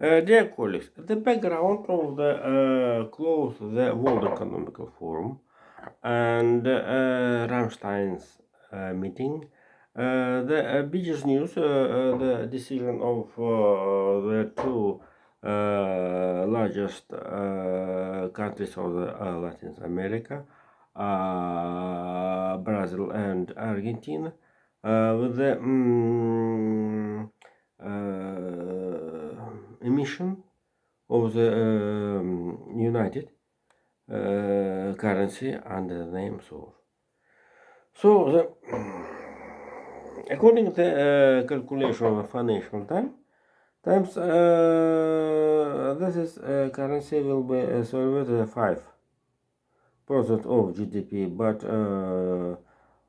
Dear colleagues, the background of the close the World Economic Forum and Rammstein's meeting, the biggest news, the decision of the two largest countries of the, Latin America, Brazil and Argentina, with the emission of the united currency under the name SOR. So, according to the calculation of the Financial Times, this is currency will be solved at 5% of GDP, but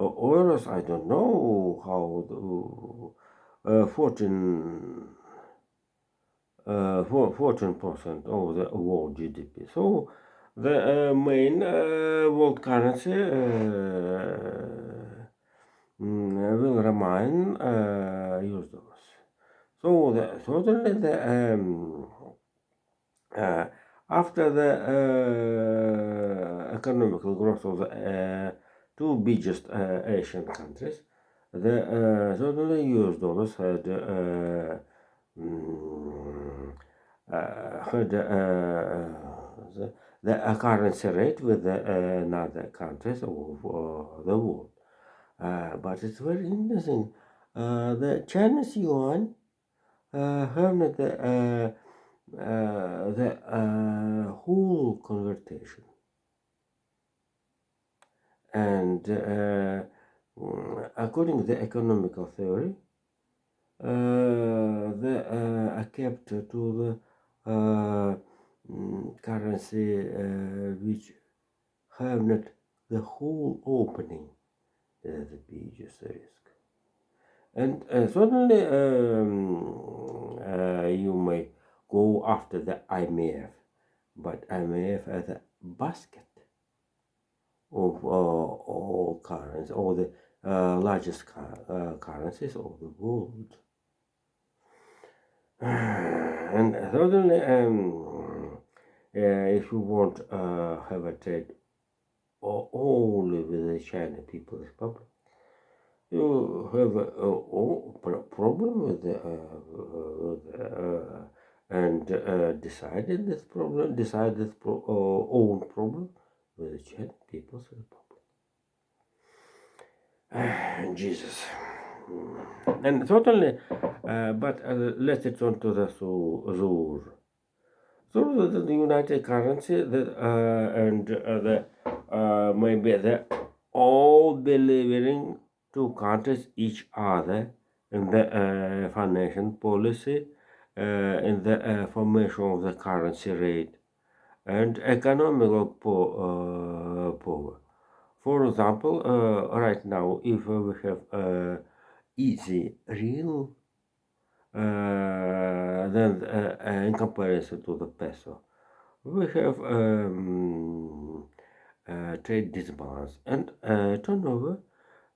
others I don't know how 14% of the world GDP. So the main world currency will remain US dollars. So certainly after the economical growth of the two biggest Asian countries, the certainly US dollars had the currency rate with the other countries of the world. But it's very interesting. The Chinese yuan have not the whole conversion, and according to the economical theory, they are kept to the currency which have not the whole opening, the biggest risk. And certainly you may go after the IMF, but IMF as a basket of all currencies, all the largest currencies of the world. And certainly, if you want have a trade only with the China People's Republic, you have a problem with the and decided this problem, own problem with the China People's Republic. Jesus. And certainly, but let's return to the ZUR. So the united currency that and the maybe the all delivering two countries each other in the financial policy, in the formation of the currency rate and economical power. For example, right now, if we have easy real, then in comparison to the peso, we have trade disbalance and turnover.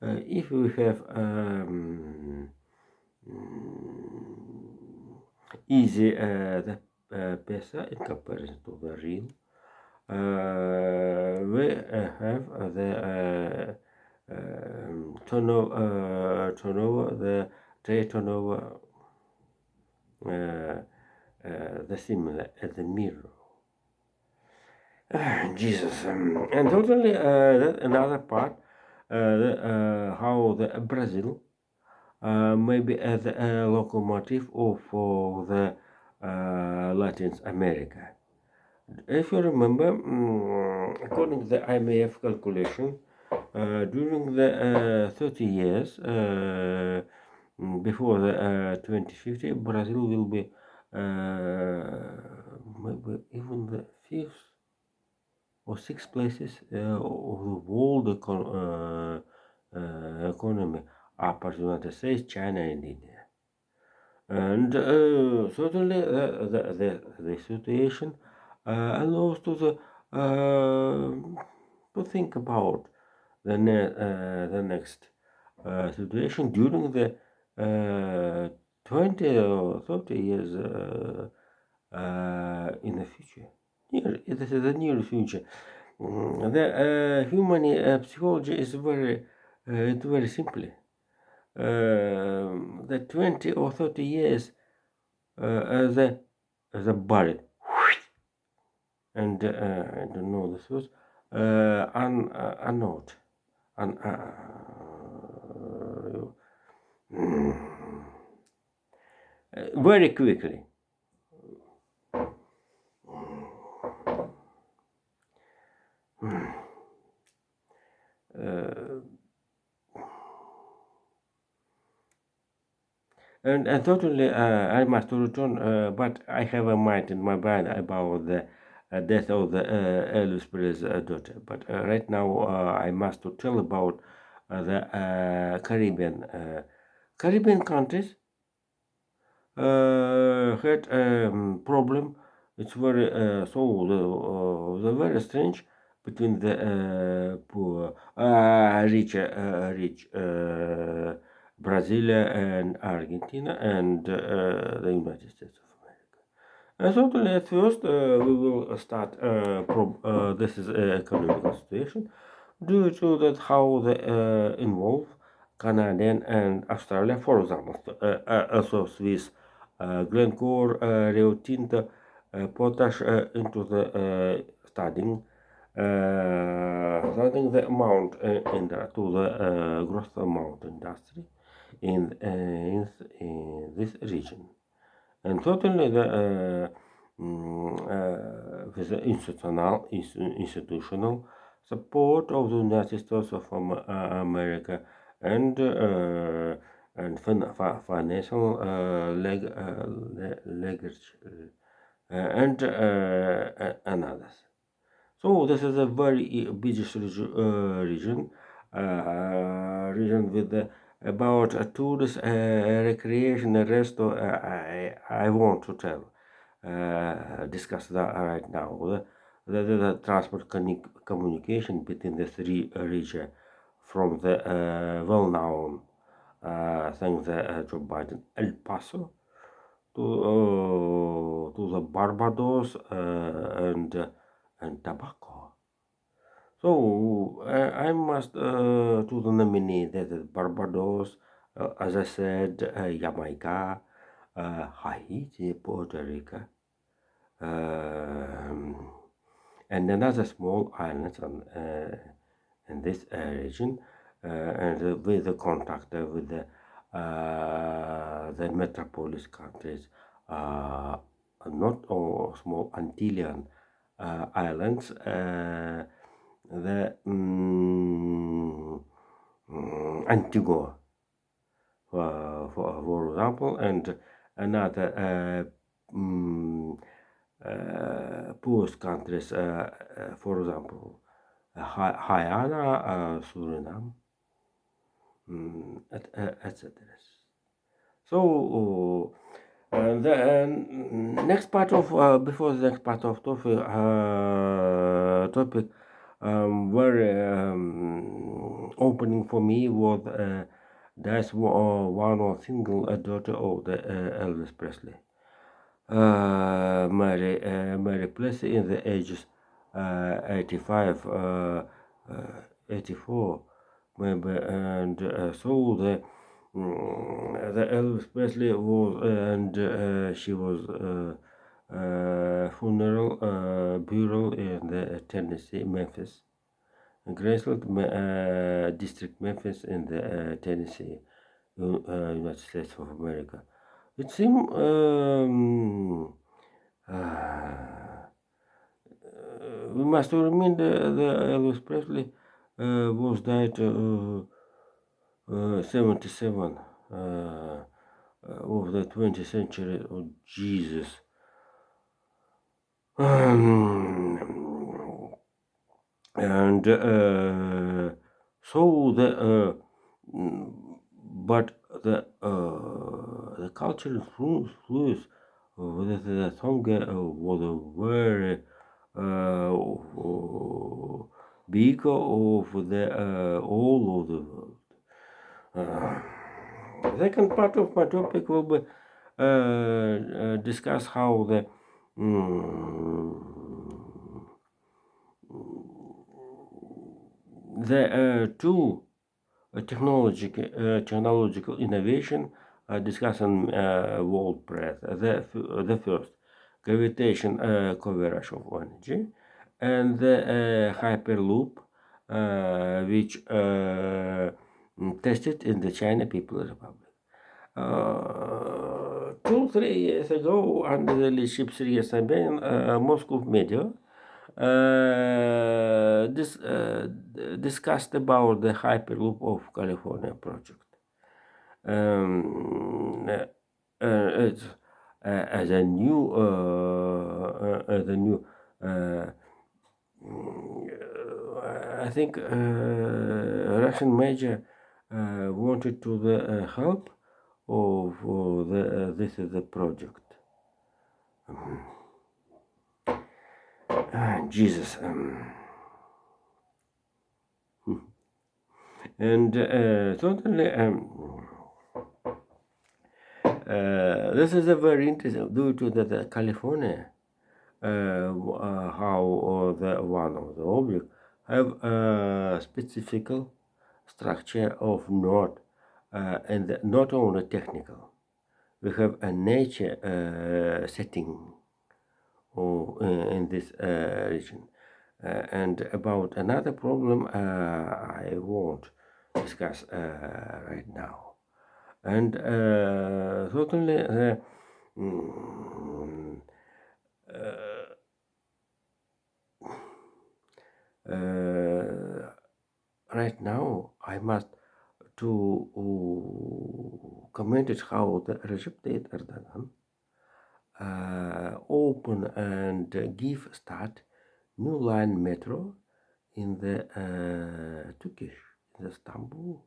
If we have easy the peso in comparison to the real, we have the turnover, the trade turnover, the similar as the mirror. Jesus, and totally that another part, how the Brazil maybe as a locomotive of the Latin America. If you remember, according to the IMF calculation, during the 30 years before the 2050, Brazil will be maybe even the fifth or sixth places of the world economy, apart from the United States, China, and India. And certainly the situation allows to think about the next situation during the 20 or 30 years in the future. This is the near future. The human psychology is it's very simple. The 20 or 30 years the buried, and I don't know this was unknown, un, very quickly. And totally, I must return, but I have a mind in my brain about the death of the Elvis Presley's daughter. But right now, I must to tell about the Caribbean countries had problem. It's very the very strange between the poor, rich Brazil and Argentina and the United States of America. Certainly, at first, we will start. This is economic situation due to that how they involve Canadian and Australia, for example, also Swiss, Glencore, Rio Tinto, potash into the studying the amount to the gross amount industry in this region. And certainly with the institutional support of the United States of America and financial leverage and others. So this is a very busy region with about tourist recreation. The rest I want to tell discuss that right now. The transport communication between the three regions, from the well-known thing the Joe Biden El Paso to the Barbados and Tobacco. So I must to the nominee that is Barbados, as I said, Jamaica, Haiti, Puerto Rico, and another small island in this region, and with the contact with the metropolis countries, not all small Antillean islands, the Antigua, for example, and another poorest countries, for example, Guyana, Suriname, etc. So the next part of before the next part of topic very opening for me was that's one or single daughter of the Elvis Presley, Mary Presley, in the ages 85, 84, maybe, and so the Elvis Presley was, and she was funeral bureau in the Tennessee, Memphis, Graceland district, Memphis, in the Tennessee, United States of America. It seemed we must remember the Elvis Presley was died 77 of the 20th century. Oh, Jesus. And so but the cultural influence with the song was very big of the all of the world. Second part of my topic will be discuss how the mm, the two technological innovation discussed on world press. The first, gravitation coverage of energy, and the hyperloop, which tested in the China People's Republic. 2-3 years ago, under the leadership of Sergei Sobyanin, Moscow media discussed about the Hyperloop of California project. It's as a new I think Russian major wanted to the help of this is the project. Jesus. And certainly this is a very interesting due to the California how the one of the object have a specific structure of node and not only technical. We have a nature setting in this region. And about another problem I won't discuss right now. And certainly the right now I must to comment it how the Recep Tayyip Erdogan open and give start new line metro in the Turkish, in Istanbul,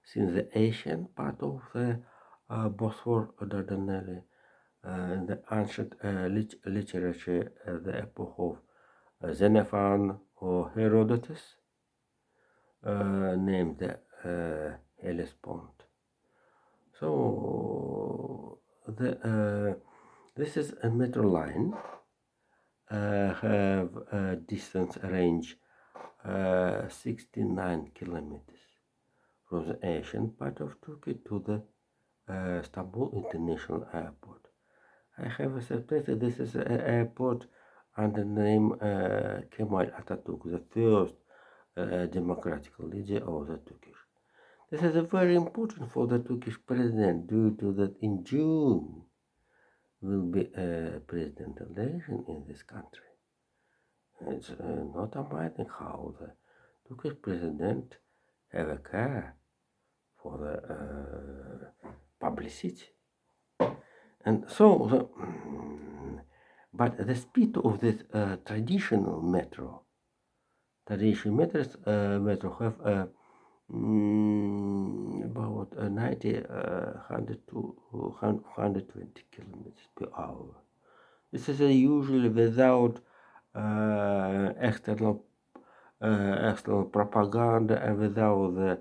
since the Asian part of the Bosphor Dardanelles, in the ancient literature, the epoch of Xenophon or Herodotus, named the Hellespont. So this is a metro line have a distance range 69 kilometers from the Asian part of Turkey to the Istanbul International Airport. I have accepted this is an airport under the name Kemal Atatürk, the first democratic leader of the Turkish. This is very important for the Turkish president due to that in June will be a president election in this country. It's not amazing how the Turkish president have a care for the publicity. And so, but the speed of this traditional metro have about 90, 100 to 120 kilometers per hour. This is usually without external propaganda and without the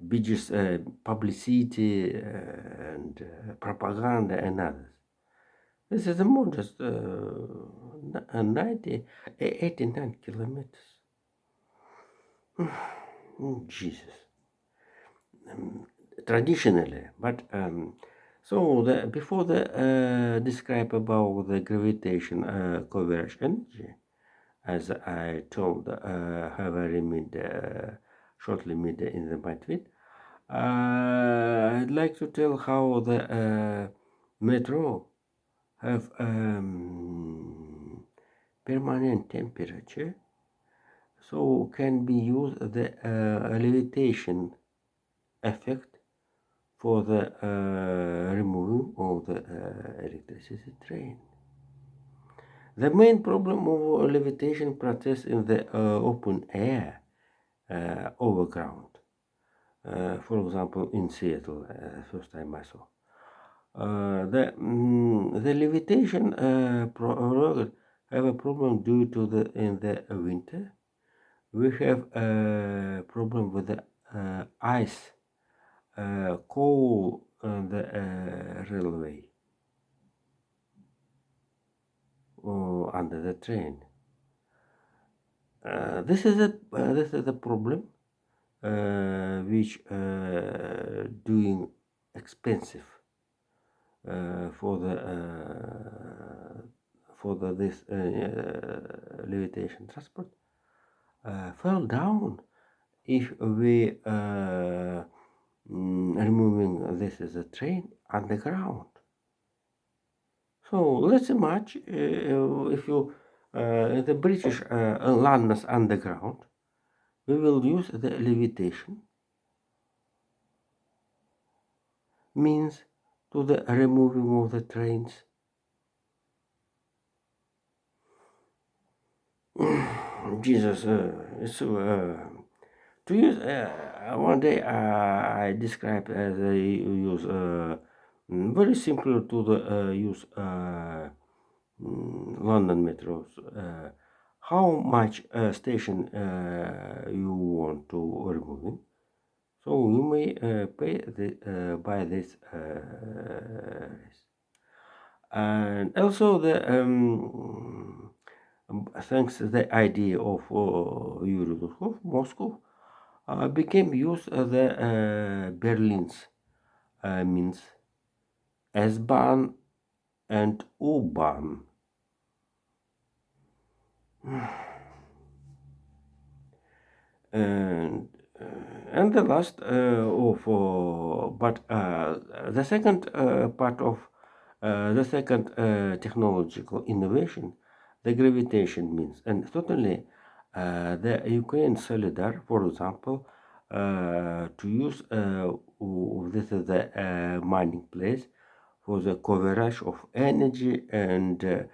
biggest publicity and propaganda and others. This is a modest 89 kilometers. Jesus. Traditionally, but so before the describe about the gravitation coverage energy, as I told, have a limit, short limit in my tweet. I'd like to tell how the metro have permanent temperature, so can be used the levitation effect for the removing of the electricity train. The main problem of levitation process in the open air, overground. For example, in Seattle, first time I saw. The levitation have a problem due to in the winter. We have a problem with the ice, coal on the railway. under the train. This is a problem which doing expensive for this levitation transport fell down if we removing this as a train underground. So let's imagine if you the British land us underground, we will use the levitation means to the removing of the trains. Jesus, to use one day I described as I use very simple to the use London metros. How much station you want to remove? So you may pay by this and also the thanks to the idea of Eurozone, Moscow became used the Berlin's means S-Bahn and U-Bahn. And the last but the second part of the second technological innovation, the gravitation means, and certainly the Ukraine Solidar, for example, to use this is the mining place for the coverage of energy and the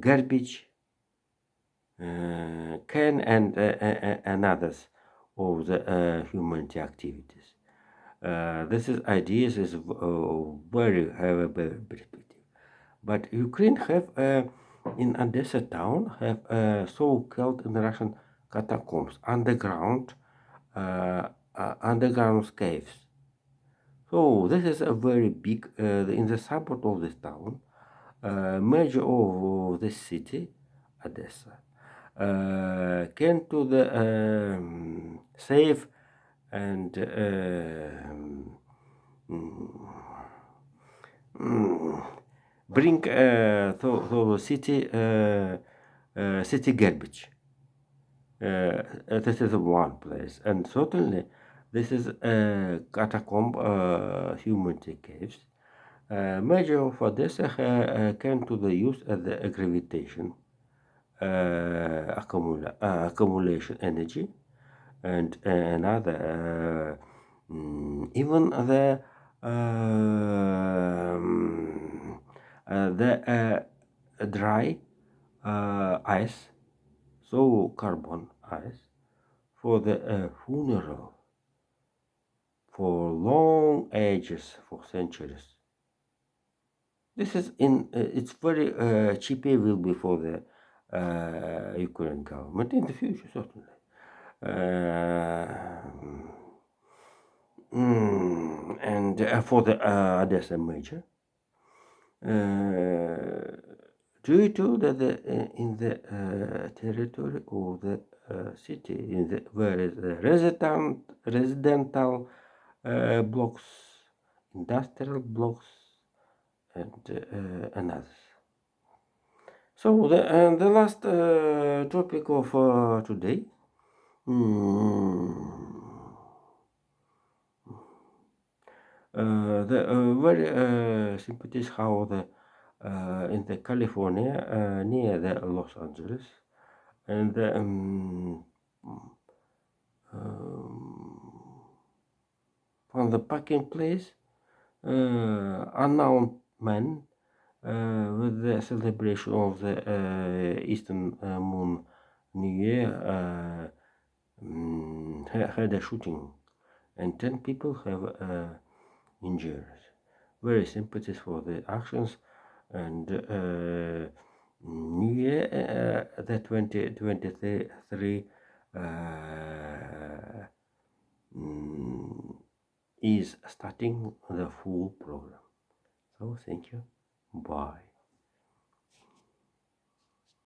garbage can and others of the humanity activities. This is ideas is very perspective. But Ukraine have in Odessa town have so-called in Russian catacombs, underground caves. So this is a very big in the suburb of this town, major of this city, Odessa. Came to the safe and bring to city garbage. This is one place, and certainly this is a catacomb humanity caves. Major of Odessa came to the use as the gravitation accumulation energy and another even the dry ice, so carbon ice for the funeral for long ages, for centuries. This is it's very cheaper will be for the Ukrainian government in the future, certainly. And for the Odessa major, due to that in the territory of the city, in the where is the residential blocks, industrial blocks, and others. So the last topic of today. The very sympathies how the in the California near the Los Angeles and from the parking place unknown man with the celebration of the Eastern Moon New Year had a shooting and 10 people have injured. Very sympathies for the actions and New Year the 2023 is starting the full program. Oh, thank you. Bye.